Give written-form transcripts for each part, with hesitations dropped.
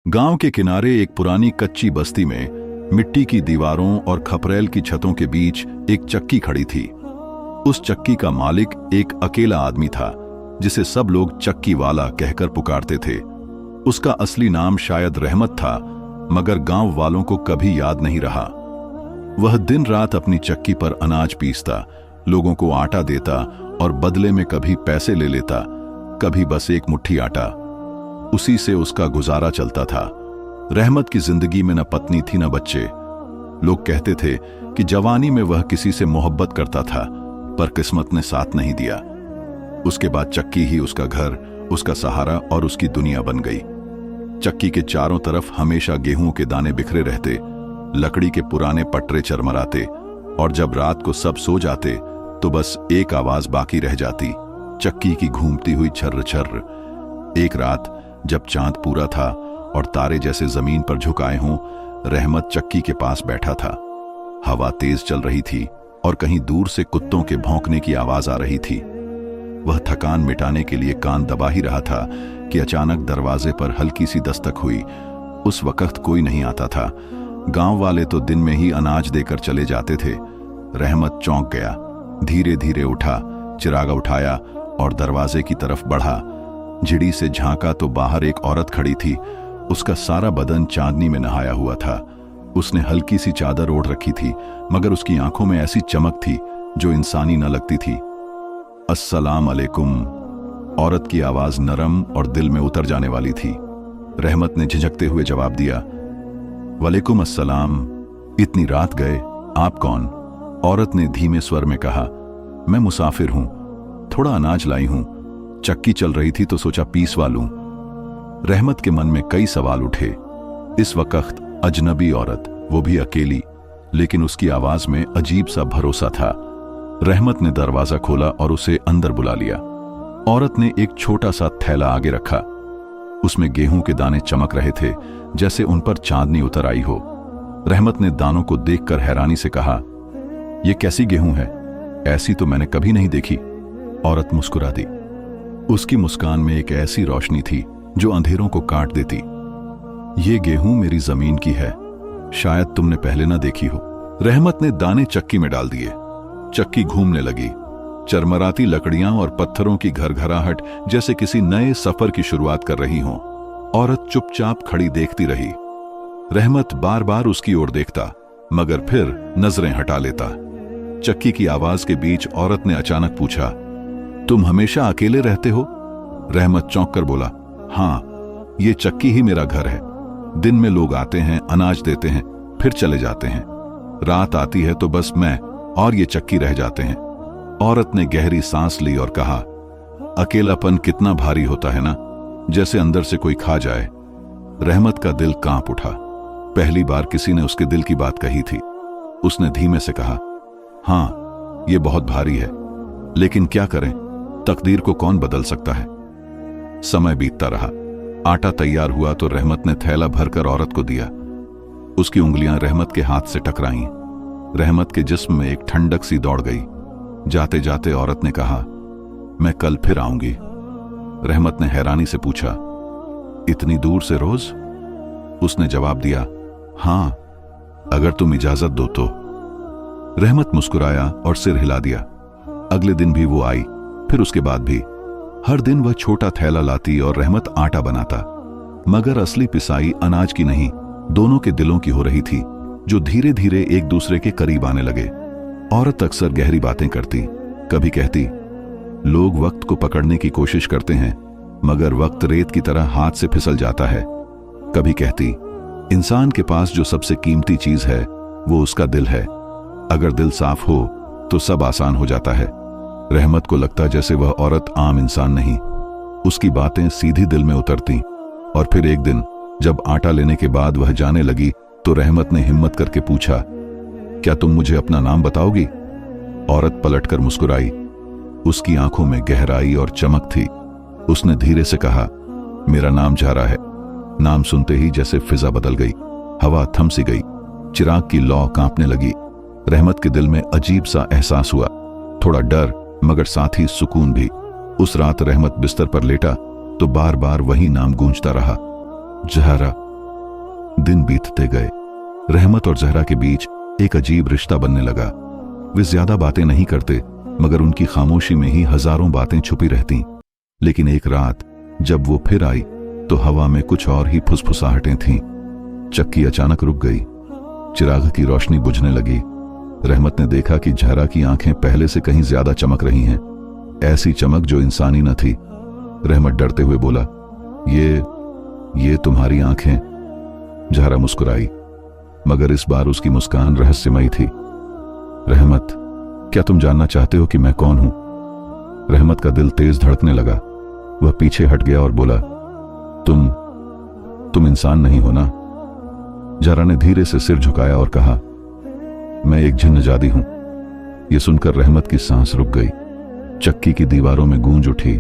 गांव के किनारे एक पुरानी कच्ची बस्ती में मिट्टी की दीवारों और खपरेल की छतों के बीच एक चक्की खड़ी थी। उस चक्की का मालिक एक अकेला आदमी था जिसे सब लोग चक्की वाला कहकर पुकारते थे। उसका असली नाम शायद रहमत था, मगर गांव वालों को कभी याद नहीं रहा। वह दिन रात अपनी चक्की पर अनाज पीसता, लोगों को आटा देता और बदले में कभी पैसे ले लेता, कभी बस एक मुट्ठी आटा। उसी से उसका गुजारा चलता था। रहमत की जिंदगी में न पत्नी थी न बच्चे। लोग कहते थे कि जवानी में वह किसी से मोहब्बत करता था, पर किस्मत ने साथ नहीं दिया। उसके बाद चक्की ही उसका घर, उसका सहारा और उसकी दुनिया बन गई। चक्की के चारों तरफ हमेशा गेहूं के दाने बिखरे रहते, लकड़ी के पुराने पटरे चरमराते, और जब रात को सब सो जाते तो बस एक आवाज बाकी रह जाती, चक्की की घूमती हुई छर्र छर्र। एक रात जब चांद पूरा था और तारे जैसे जमीन पर झुकाए हों, रहमत चक्की के पास बैठा था। हवा तेज चल रही थी और कहीं दूर से कुत्तों के भौंकने की आवाज आ रही थी। वह थकान मिटाने के लिए कान दबा ही रहा था कि अचानक दरवाजे पर हल्की सी दस्तक हुई। उस वक्त कोई नहीं आता था। गांव वाले तो दिन में ही अनाज देकर चले जाते थे। रहमत चौंक गया, धीरे धीरे उठा, चिराग उठाया और दरवाजे की तरफ बढ़ा। झिड़ी से झांका तो बाहर एक औरत खड़ी थी। उसका सारा बदन चांदनी में नहाया हुआ था। उसने हल्की सी चादर ओढ़ रखी थी, मगर उसकी आंखों में ऐसी चमक थी जो इंसानी न लगती थी। अस्सलाम अलैकुम। औरत की आवाज नरम और दिल में उतर जाने वाली थी। रहमत ने झिझकते हुए जवाब दिया, वालेकुम अस्सलाम। इतनी रात गए, आप कौन? औरत ने धीमे स्वर में कहा, मैं मुसाफिर हूं, थोड़ा अनाज लाई हूं। चक्की चल रही थी तो सोचा पीसवा लूं। रहमत के मन में कई सवाल उठे। इस वक्त अजनबी औरत, वो भी अकेली, लेकिन उसकी आवाज में अजीब सा भरोसा था। रहमत ने दरवाजा खोला और उसे अंदर बुला लिया। औरत ने एक छोटा सा थैला आगे रखा। उसमें गेहूं के दाने चमक रहे थे, जैसे उन पर चांदनी उतर आई हो। रहमत ने दानों को देखकर हैरानी से कहा, यह कैसी गेहूं है? ऐसी तो मैंने कभी नहीं देखी। औरत मुस्कुरा दी। उसकी मुस्कान में एक ऐसी रोशनी थी जो अंधेरों को काट देती। ये गेहूं मेरी जमीन की है, शायद तुमने पहले ना देखी हो। रहमत ने दाने चक्की में डाल दिए। चक्की घूमने लगी। चरमराती लकड़ियां और पत्थरों की घरघराहट जैसे किसी नए सफर की शुरुआत कर रही हों। औरत चुपचाप खड़ी देखती रही। रहमत बार बार उसकी ओर देखता, मगर फिर नजरें हटा लेता। चक्की की आवाज के बीच औरत ने अचानक पूछा, तुम हमेशा अकेले रहते हो? रहमत चौंक कर बोला, हाँ, ये चक्की ही मेरा घर है। दिन में लोग आते हैं, अनाज देते हैं, फिर चले जाते हैं। रात आती है तो बस मैं और ये चक्की रह जाते हैं। औरत ने गहरी सांस ली और कहा, अकेलापन कितना भारी होता है ना, जैसे अंदर से कोई खा जाए। रहमत का दिल कांप उठा। पहली बार किसी ने उसके दिल की बात कही थी। उसने धीमे से कहा, हाँ, ये बहुत भारी है, लेकिन क्या करें, तकदीर को कौन बदल सकता है। समय बीतता रहा। आटा तैयार हुआ तो रहमत ने थैला भरकर औरत को दिया। उसकी उंगलियां रहमत के हाथ से टकराईं। रहमत के जिस्म में एक ठंडक सी दौड़ गई। जाते जाते औरत ने कहा, मैं कल फिर आऊंगी। रहमत ने हैरानी से पूछा, इतनी दूर से रोज? उसने जवाब दिया, हां, अगर तुम इजाजत दो तो। रहमत मुस्कुराया और सिर हिला दिया। अगले दिन भी वो आई, फिर उसके बाद भी। हर दिन वह छोटा थैला लाती और रहमत आटा बनाता, मगर असली पिसाई अनाज की नहीं, दोनों के दिलों की हो रही थी, जो धीरे धीरे एक दूसरे के करीब आने लगे। औरत अक्सर गहरी बातें करती। कभी कहती, लोग वक्त को पकड़ने की कोशिश करते हैं, मगर वक्त रेत की तरह हाथ से फिसल जाता है। कभी कहती, इंसान के पास जो सबसे कीमती चीज है वो उसका दिल है। अगर दिल साफ हो तो सब आसान हो जाता है। रहमत को लगता जैसे वह औरत आम इंसान नहीं। उसकी बातें सीधी दिल में उतरती। और फिर एक दिन जब आटा लेने के बाद वह जाने लगी तो रहमत ने हिम्मत करके पूछा, क्या तुम मुझे अपना नाम बताओगी? औरत पलटकर मुस्कुराई। उसकी आंखों में गहराई और चमक थी। उसने धीरे से कहा, मेरा नाम जारा है। नाम सुनते ही जैसे फिजा बदल गई। हवा थम सी गई। चिराग की लौ कांपने लगी। रहमत के दिल में अजीब सा एहसास हुआ, थोड़ा डर मगर साथ ही सुकून भी। उस रात रहमत बिस्तर पर लेटा तो बार बार वही नाम गूंजता रहा, जहरा, दिन बीतते गए। रहमत और जहरा के बीच एक अजीब रिश्ता बनने लगा। वे ज्यादा बातें नहीं करते, मगर उनकी खामोशी में ही हजारों बातें छुपी रहती। लेकिन एक रात जब वो फिर आई तो हवा में कुछ और ही फुसफुसाहटें थीं। चक्की अचानक रुक गई, चिराग की रोशनी बुझने लगी। रहमत ने देखा कि जहरा की आंखें पहले से कहीं ज्यादा चमक रही हैं, ऐसी चमक जो इंसानी न थी। रहमत डरते हुए बोला, ये तुम्हारी आंखें? जहरा मुस्कुराई, मगर इस बार उसकी मुस्कान रहस्यमयी थी। रहमत, क्या तुम जानना चाहते हो कि मैं कौन हूं? रहमत का दिल तेज धड़कने लगा। वह पीछे हट गया और बोला, तुम इंसान नहीं हो ना? जहरा ने धीरे से सिर झुकाया और कहा, मैं एक जिन्नजादी हूं। यह सुनकर रहमत की सांस रुक गई। चक्की की दीवारों में गूंज उठी।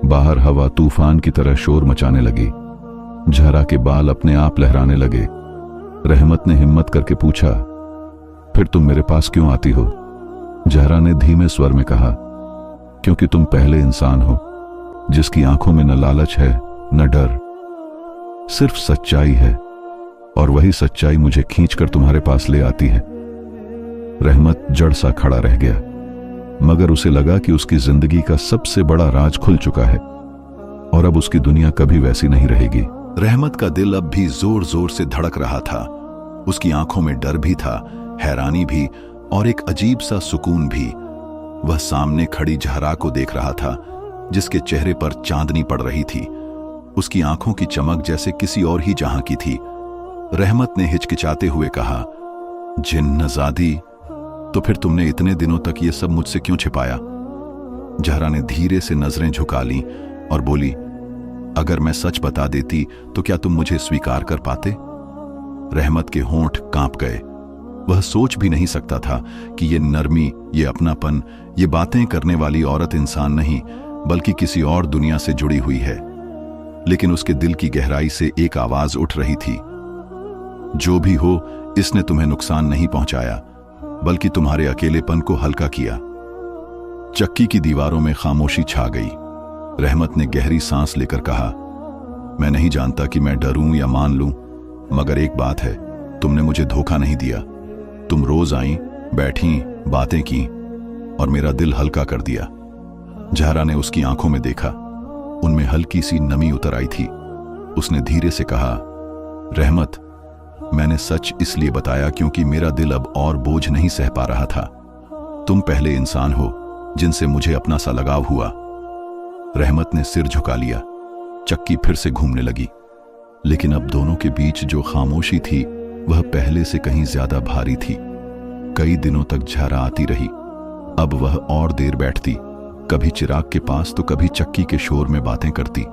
बाहर हवा तूफान की तरह शोर मचाने लगी। जहरा के बाल अपने आप लहराने लगे। रहमत ने हिम्मत करके पूछा, फिर तुम मेरे पास क्यों आती हो? जहरा ने धीमे स्वर में कहा, क्योंकि तुम पहले इंसान हो जिसकी आंखों में न लालच है न डर, सिर्फ सच्चाई है, और वही सच्चाई मुझे खींचकर तुम्हारे पास ले आती है। रहमत जड़ सा खड़ा रह गया, मगर उसे लगा कि उसकी जिंदगी का सबसे बड़ा राज खुल चुका है और अब उसकी दुनिया कभी वैसी नहीं रहेगी। रहमत का दिल अब भी जोर जोर से धड़क रहा था। उसकी आंखों में डर भी था, हैरानी भी, और एक अजीब सा सुकून भी। वह सामने खड़ी जहरा को देख रहा था, जिसके चेहरे पर चांदनी पड़ रही थी। उसकी आंखों की चमक जैसे किसी और ही जहां की थी। रहमत ने हिचकिचाते हुए कहा, जिन्नजादी, तो फिर तुमने इतने दिनों तक ये सब मुझसे क्यों छिपाया? जहरा ने धीरे से नजरें झुका ली और बोली, अगर मैं सच बता देती तो क्या तुम मुझे स्वीकार कर पाते? रहमत के होंठ कांप गए। वह सोच भी नहीं सकता था कि ये नरमी, ये अपनापन, ये बातें करने वाली औरत इंसान नहीं बल्कि किसी और दुनिया से जुड़ी हुई है। लेकिन उसके दिल की गहराई से एक आवाज उठ रही थी, जो भी हो, इसने तुम्हें नुकसान नहीं पहुंचाया बल्कि तुम्हारे अकेलेपन को हल्का किया। चक्की की दीवारों में खामोशी छा गई। रहमत ने गहरी सांस लेकर कहा, मैं नहीं जानता कि मैं डरूं या मान लूं, मगर एक बात है, तुमने मुझे धोखा नहीं दिया। तुम रोज आईं, बैठीं, बातें की और मेरा दिल हल्का कर दिया। जहरा ने उसकी आंखों में देखा, उनमें हल्की सी नमी उतर आई थी। उसने धीरे से कहा, रहमत, मैंने सच इसलिए बताया क्योंकि मेरा दिल अब और बोझ नहीं सह पा रहा था। तुम पहले इंसान हो जिनसे मुझे अपना सा लगाव हुआ। रहमत ने सिर झुका लिया। चक्की फिर से घूमने लगी, लेकिन अब दोनों के बीच जो खामोशी थी वह पहले से कहीं ज्यादा भारी थी। कई दिनों तक जहरा आती रही। अब वह और देर बैठती, कभी चिराग के पास तो कभी चक्की के शोर में बातें करती।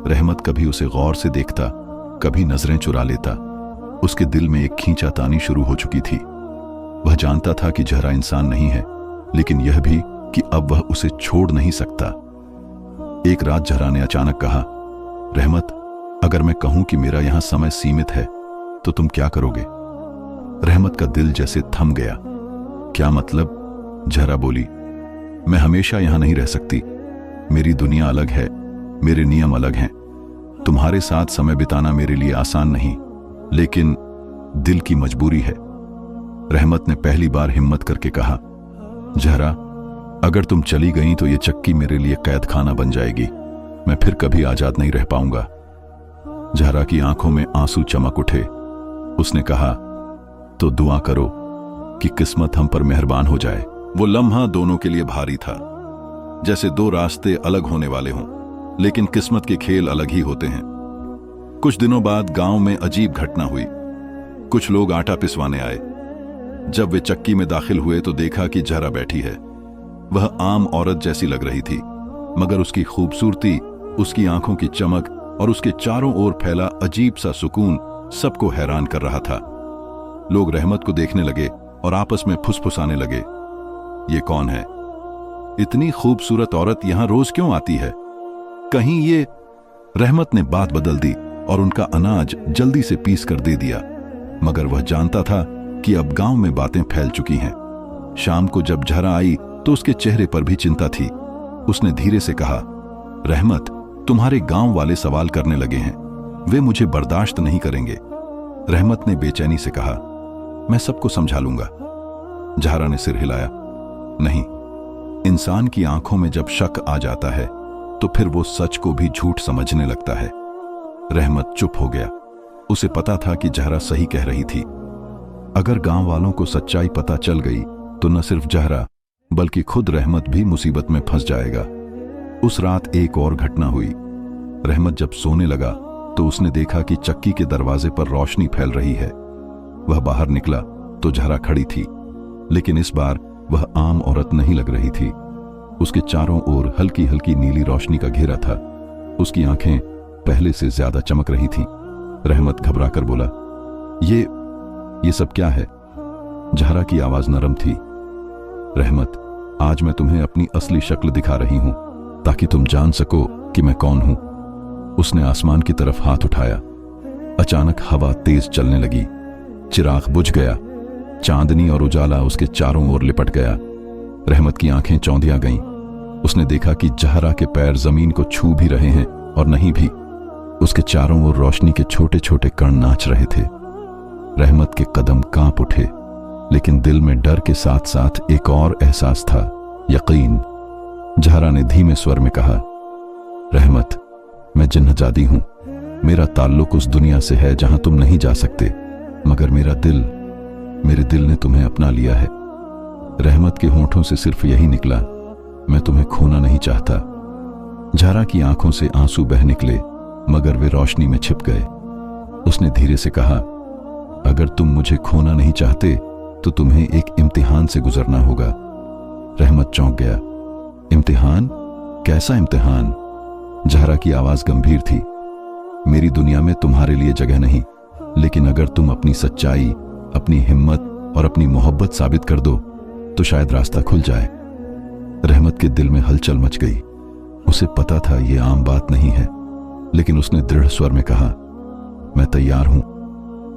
रहमत कभी उसे गौर से देखता, कभी नजरें चुरा लेता। उसके दिल में एक खींचातानी शुरू हो चुकी थी। वह जानता था कि जहरा इंसान नहीं है, लेकिन यह भी कि अब वह उसे छोड़ नहीं सकता। एक रात जहरा ने अचानक कहा, रहमत, अगर मैं कहूं कि मेरा यहां समय सीमित है तो तुम क्या करोगे? रहमत का दिल जैसे थम गया। क्या मतलब? जहरा बोली, मैं हमेशा यहां नहीं रह सकती। मेरी दुनिया अलग है, मेरे नियम अलग हैं। तुम्हारे साथ समय बिताना मेरे लिए आसान नहीं, लेकिन दिल की मजबूरी है। रहमत ने पहली बार हिम्मत करके कहा, जहरा, अगर तुम चली गई तो ये चक्की मेरे लिए कैद खाना बन जाएगी। मैं फिर कभी आजाद नहीं रह पाऊंगा। जहरा की आंखों में आंसू चमक उठे। उसने कहा, तो दुआ करो कि किस्मत हम पर मेहरबान हो जाए। वो लम्हा दोनों के लिए भारी था, जैसे दो रास्ते अलग होने वाले हों, लेकिन किस्मत के खेल अलग ही होते हैं। कुछ दिनों बाद गांव में अजीब घटना हुई। कुछ लोग आटा पिसवाने आए। जब वे चक्की में दाखिल हुए तो देखा कि जहरा बैठी है। वह आम औरत जैसी लग रही थी, मगर उसकी खूबसूरती, उसकी आंखों की चमक और उसके चारों ओर फैला अजीब सा सुकून सबको हैरान कर रहा था। लोग रहमत को देखने लगे और आपस में फुसफुसाने लगे, ये कौन है? इतनी खूबसूरत औरत यहां रोज क्यों आती है? कहीं ये... रहमत ने बात बदल दी और उनका अनाज जल्दी से पीस कर दे दिया, मगर वह जानता था कि अब गांव में बातें फैल चुकी हैं। शाम को जब जहरा आई तो उसके चेहरे पर भी चिंता थी। उसने धीरे से कहा, रहमत, तुम्हारे गांव वाले सवाल करने लगे हैं। वे मुझे बर्दाश्त नहीं करेंगे। रहमत ने बेचैनी से कहा, मैं सबको समझा लूंगा। जहरा ने सिर हिलाया, नहीं, इंसान की आंखों में जब शक आ जाता है तो फिर वो सच को भी झूठ समझने लगता है। रहमत चुप हो गया। उसे पता था कि जहरा सही कह रही थी। अगर गांव वालों को सच्चाई पता चल गई तो न सिर्फ जहरा बल्कि खुद रहमत भी मुसीबत में फंस जाएगा। उस रात एक और घटना हुई। रहमत जब सोने लगा तो उसने देखा कि चक्की के दरवाजे पर रोशनी फैल रही है। वह बाहर निकला तो जहरा खड़ी थी, लेकिन इस बार वह आम औरत नहीं लग रही थी। उसके चारों ओर हल्की हल्की नीली रोशनी का घेरा था। उसकी आंखें पहले से ज्यादा चमक रही थीं। रहमत घबराकर बोला, ये सब क्या है? जहरा की आवाज नरम थी। रहमत, आज मैं तुम्हें अपनी असली शक्ल दिखा रही हूं ताकि तुम जान सको कि मैं कौन हूं। उसने आसमान की तरफ हाथ उठाया। अचानक हवा तेज चलने लगी। चिराग बुझ गया। चांदनी और उजाला उसके चारों ओर लिपट गया। रहमत की आंखें चौंधिया गईं। उसने देखा कि जहरा के पैर जमीन को छू भी रहे हैं और नहीं भी। उसके चारों ओर रोशनी के छोटे छोटे कण नाच रहे थे। रहमत के कदम कांप उठे, लेकिन दिल में डर के साथ साथ एक और एहसास था, यकीन। जहरा ने धीमे स्वर में कहा, रहमत, मैं जिन्नजादी हूं। मेरा ताल्लुक उस दुनिया से है जहां तुम नहीं जा सकते, मगर मेरे दिल ने तुम्हें अपना लिया है। रहमत के होंठों से सिर्फ यही निकला, मैं तुम्हें खोना नहीं चाहता। जहरा की आंखों से आंसू बह निकले, मगर वे रोशनी में छिप गए। उसने धीरे से कहा, अगर तुम मुझे खोना नहीं चाहते तो तुम्हें एक इम्तिहान से गुजरना होगा। रहमत चौंक गया। इम्तिहान? कैसा इम्तिहान? जहरा की आवाज गंभीर थी। मेरी दुनिया में तुम्हारे लिए जगह नहीं, लेकिन अगर तुम अपनी सच्चाई, अपनी हिम्मत और अपनी मोहब्बत साबित कर दो तो शायद रास्ता खुल जाए। रहमत के दिल में हलचल मच गई। उसे पता था यह आम बात नहीं है, लेकिन उसने दृढ़ स्वर में कहा, मैं तैयार हूं।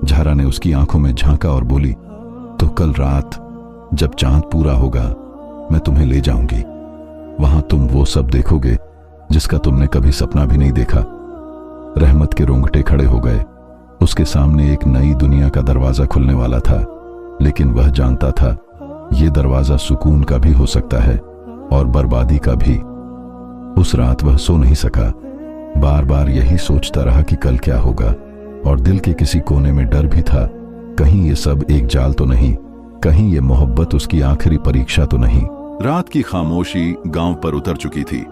जहरा ने उसकी आंखों में झांका और बोली, तो कल रात जब चांद पूरा होगा मैं तुम्हें ले जाऊंगी। वहां तुम वो सब देखोगे जिसका तुमने कभी सपना भी नहीं देखा। रहमत के रोंगटे खड़े हो गए। उसके सामने एक नई दुनिया का दरवाजा खुलने वाला था, लेकिन वह जानता था यह दरवाजा सुकून का भी हो सकता है और बर्बादी का भी। उस रात वह सो नहीं सका। बार बार यही सोचता रहा कि कल क्या होगा, और दिल के किसी कोने में डर भी था, कहीं ये सब एक जाल तो नहीं, कहीं ये मोहब्बत उसकी आखिरी परीक्षा तो नहीं। रात की खामोशी गांव पर उतर चुकी थी।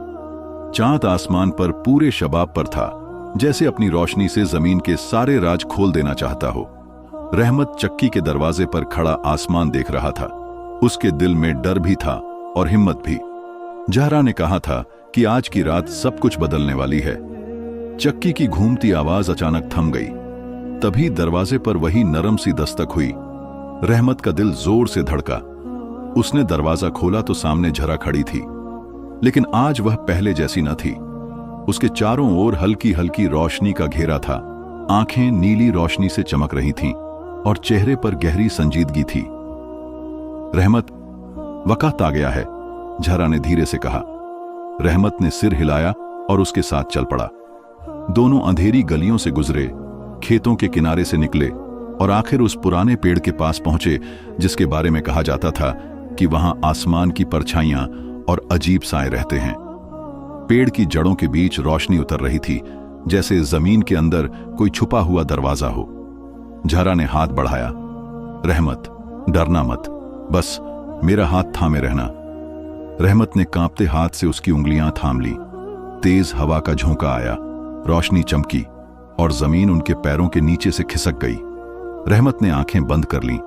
चांद आसमान पर पूरे शबाब पर था, जैसे अपनी रोशनी से जमीन के सारे राज खोल देना चाहता हो। रहमत चक्की के दरवाजे पर खड़ा आसमान देख रहा था। उसके दिल में डर भी था और हिम्मत भी। जहरा ने कहा था कि आज की रात सब कुछ बदलने वाली है। चक्की की घूमती आवाज अचानक थम गई। तभी दरवाजे पर वही नरम सी दस्तक हुई। रहमत का दिल जोर से धड़का। उसने दरवाजा खोला तो सामने जहरा खड़ी थी, लेकिन आज वह पहले जैसी न थी। उसके चारों ओर हल्की हल्की रोशनी का घेरा था। आंखें नीली रोशनी से चमक रही थीं और चेहरे पर गहरी संजीदगी थी। रहमत, वक्त आ गया है, जहरा ने धीरे से कहा। रहमत ने सिर हिलाया और उसके साथ चल पड़ा। दोनों अंधेरी गलियों से गुजरे, खेतों के किनारे से निकले और आखिर उस पुराने पेड़ के पास पहुंचे जिसके बारे में कहा जाता था कि वहां आसमान की परछाइयां और अजीब साए रहते हैं। पेड़ की जड़ों के बीच रोशनी उतर रही थी, जैसे जमीन के अंदर कोई छुपा हुआ दरवाजा हो। जहरा ने हाथ बढ़ाया। रहमत, डरना मत, बस मेरा हाथ थामे रहना। रहमत ने कांपते हाथ से उसकी उंगलियां थाम ली। तेज हवा का झोंका आया, रोशनी चमकी और जमीन उनके पैरों के नीचे से खिसक गई। रहमत ने आंखें बंद कर लीं।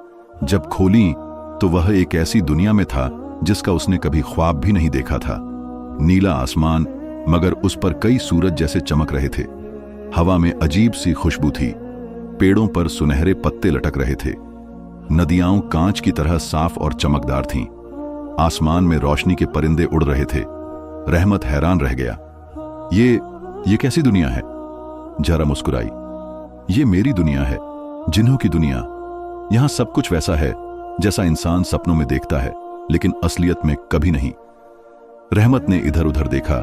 जब खोलीं तो वह एक ऐसी दुनिया में था जिसका उसने कभी ख्वाब भी नहीं देखा था। नीला आसमान, मगर उस पर कई सूरज जैसे चमक रहे थे। हवा में अजीब सी खुशबू थी। पेड़ों पर सुनहरे पत्ते लटक रहे थे। नदियां कांच की तरह साफ और चमकदार थीं। आसमान में रोशनी के परिंदे उड़ रहे थे। रहमत हैरान रह गया। ये कैसी दुनिया है? जहरा मुस्कुराई। ये मेरी दुनिया है, जिन्हों की दुनिया। यहां सब कुछ वैसा है जैसा इंसान सपनों में देखता है, लेकिन असलियत में कभी नहीं। रहमत ने इधर उधर देखा,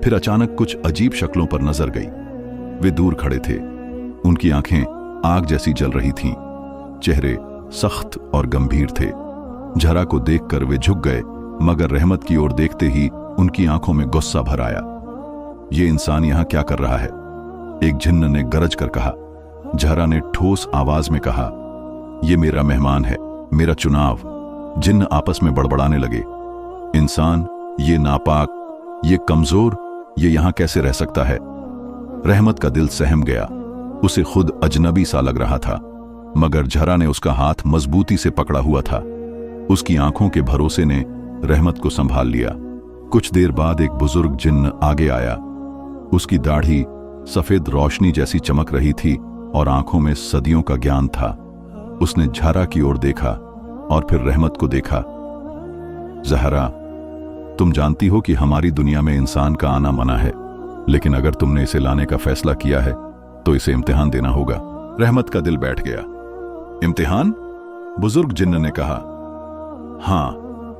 फिर अचानक कुछ अजीब शक्लों पर नजर गई। वे दूर खड़े थे। उनकी आंखें आग जैसी जल रही थीं। चेहरे सख्त और गंभीर थे। जहरा को देखकर वे झुक गए, मगर रहमत की ओर देखते ही उनकी आंखों में गुस्सा भर आया। ये इंसान यहां क्या कर रहा है? एक जिन्न ने गरज कर कहा। जहरा ने ठोस आवाज में कहा, यह मेरा मेहमान है, मेरा चुनाव। जिन्न आपस में बड़बड़ाने लगे। इंसान, ये नापाक, ये कमजोर, ये यहां कैसे रह सकता है? रहमत का दिल सहम गया। उसे खुद अजनबी सा लग रहा था, मगर जहरा ने उसका हाथ मजबूती से पकड़ा हुआ था। उसकी आंखों के भरोसे ने रहमत को संभाल लिया। कुछ देर बाद एक बुजुर्ग जिन्न आगे आया। उसकी दाढ़ी सफेद रोशनी जैसी चमक रही थी और आंखों में सदियों का ज्ञान था। उसने जहरा की ओर देखा और फिर रहमत को देखा। जहरा, तुम जानती हो कि हमारी दुनिया में इंसान का आना मना है, लेकिन अगर तुमने इसे लाने का फैसला किया है तो इसे इम्तिहान देना होगा। रहमत का दिल बैठ गया। इम्तिहान? बुजुर्ग जिन्न ने कहा। हां,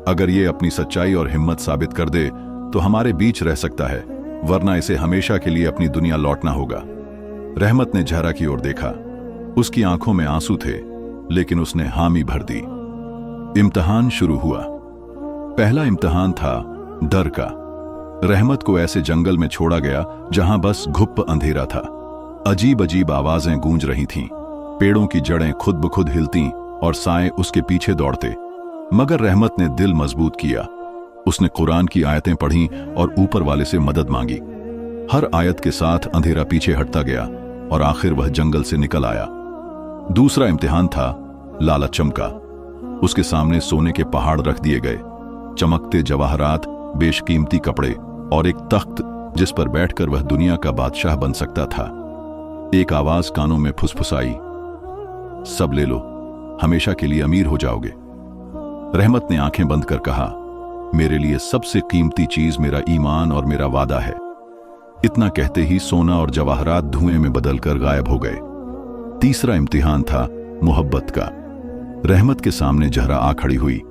अगर ये अपनी सच्चाई और हिम्मत साबित कर दे तो हमारे बीच रह सकता है, वरना इसे हमेशा के लिए अपनी दुनिया लौटना होगा। रहमत ने जहरा की ओर देखा। उसकी आंखों में आंसू थे, लेकिन उसने हामी भर दी। इम्तिहान शुरू हुआ। पहला इम्तिहान था डर का। रहमत को ऐसे जंगल में छोड़ा गया जहां बस घुप अंधेरा था। अजीब अजीब आवाजें गूंज रही थीं। पेड़ों की जड़ें खुद ब खुद हिलती और साए उसके पीछे दौड़ते। मगर रहमत ने दिल मजबूत किया। उसने कुरान की आयतें पढ़ीं और ऊपर वाले से मदद मांगी। हर आयत के साथ अंधेरा पीछे हटता गया और आखिर वह जंगल से निकल आया। दूसरा इम्तिहान था लालचम का। उसके सामने सोने के पहाड़ रख दिए गए, चमकते जवाहरात, बेशकीमती कपड़े और एक तख्त जिस पर बैठकर वह दुनिया का बादशाह बन सकता था। एक आवाज कानों में फुसफुसाई, सब ले लो, हमेशा के लिए अमीर हो जाओगे। रहमत ने आंखें बंद कर कहा, मेरे लिए सबसे कीमती चीज मेरा ईमान और मेरा वादा है। इतना कहते ही सोना और जवाहरात धुएं में बदलकर गायब हो गए। तीसरा इम्तिहान था मोहब्बत का। रहमत के सामने जहरा आ खड़ी हुई,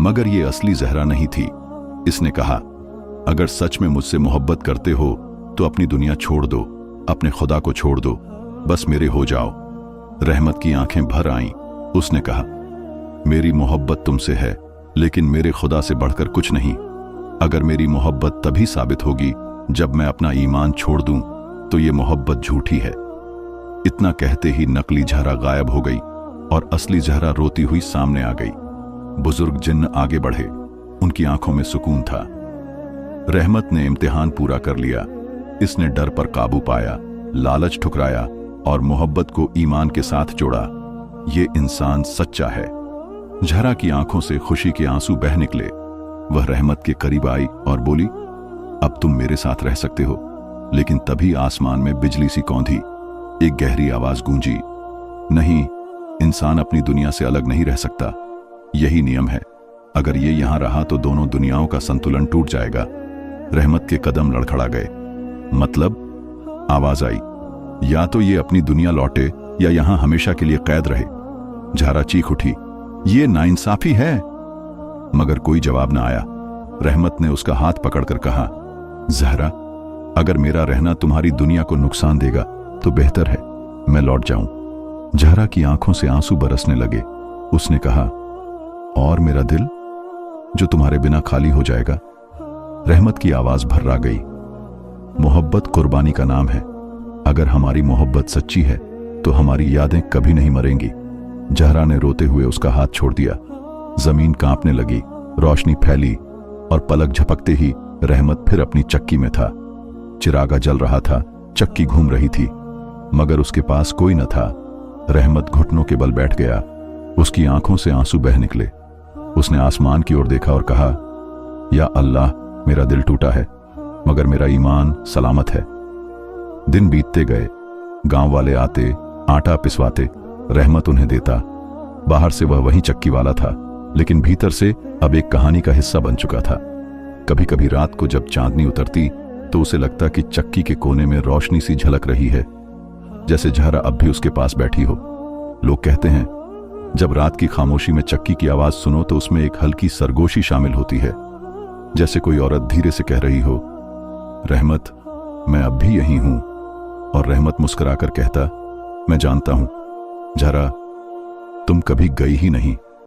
मगर ये असली जहरा नहीं थी। इसने कहा, अगर सच में मुझसे मोहब्बत करते हो तो अपनी दुनिया छोड़ दो, अपने खुदा को छोड़ दो, बस मेरे हो जाओ। रहमत की आंखें भर आईं। उसने कहा, मेरी मोहब्बत तुमसे है, लेकिन मेरे खुदा से बढ़कर कुछ नहीं। अगर मेरी मोहब्बत तभी साबित होगी जब मैं अपना ईमान छोड़ दूं, तो ये मोहब्बत झूठी है। इतना कहते ही नकली जहरा गायब हो गई और असली जहरा रोती हुई सामने आ गई। बुजुर्ग जिन्न आगे बढ़े। उनकी आंखों में सुकून था। रहमत ने इम्तिहान पूरा कर लिया। इसने डर पर काबू पाया, लालच ठुकराया और मोहब्बत को ईमान के साथ जोड़ा। ये इंसान सच्चा है। जहरा की आंखों से खुशी के आंसू बह निकले। वह रहमत के करीब आई और बोली, अब तुम मेरे साथ रह सकते हो। लेकिन तभी आसमान में बिजली सी कौंधी। एक गहरी आवाज गूंजी, नहीं, इंसान अपनी दुनिया से अलग नहीं रह सकता। यही नियम है। अगर ये यहां रहा तो दोनों दुनियाओं का संतुलन टूट जाएगा। रहमत के कदम लड़खड़ा गए। मतलब? आवाज आई, या तो ये अपनी दुनिया लौटे या यहां हमेशा के लिए कैद रहे। जहरा चीख उठी, ये नाइंसाफी है। मगर कोई जवाब न आया। रहमत ने उसका हाथ पकड़कर कहा, जहरा, अगर मेरा रहना तुम्हारी दुनिया को नुकसान देगा तो बेहतर है मैं लौट जाऊं। जहरा की आंखों से आंसू बरसने लगे। उसने कहा, और मेरा दिल जो तुम्हारे बिना खाली हो जाएगा। रहमत की आवाज भर्रा गई। मोहब्बत कुर्बानी का नाम है। अगर हमारी मोहब्बत सच्ची है तो हमारी यादें कभी नहीं मरेंगी। जहरा ने रोते हुए उसका हाथ छोड़ दिया। जमीन कांपने लगी, रोशनी फैली और पलक झपकते ही रहमत फिर अपनी चक्की में था। चिरागा जल रहा था, चक्की घूम रही थी, मगर उसके पास कोई न था। रहमत घुटनों के बल बैठ गया। उसकी आंखों से आंसू बह निकले। उसने आसमान की ओर देखा और कहा, या अल्लाह, मेरा दिल टूटा है मगर मेरा ईमान सलामत है। दिन बीतते गए। गांव वाले आते, आटा पिसवाते, रहमत उन्हें देता। बाहर से वह वही चक्की वाला था, लेकिन भीतर से अब एक कहानी का हिस्सा बन चुका था। कभी कभी रात को जब चांदनी उतरती तो उसे लगता कि चक्की के कोने में रोशनी सी झलक रही है, जैसे जहरा अब भी उसके पास बैठी हो। लोग कहते हैं, जब रात की खामोशी में चक्की की आवाज सुनो तो उसमें एक हल्की सरगोशी शामिल होती है, जैसे कोई औरत धीरे से कह रही हो, रहमत, मैं अब भी यहीं हूं। और रहमत मुस्कुराकर कहता, मैं जानता हूं, जरा तुम कभी गई ही नहीं।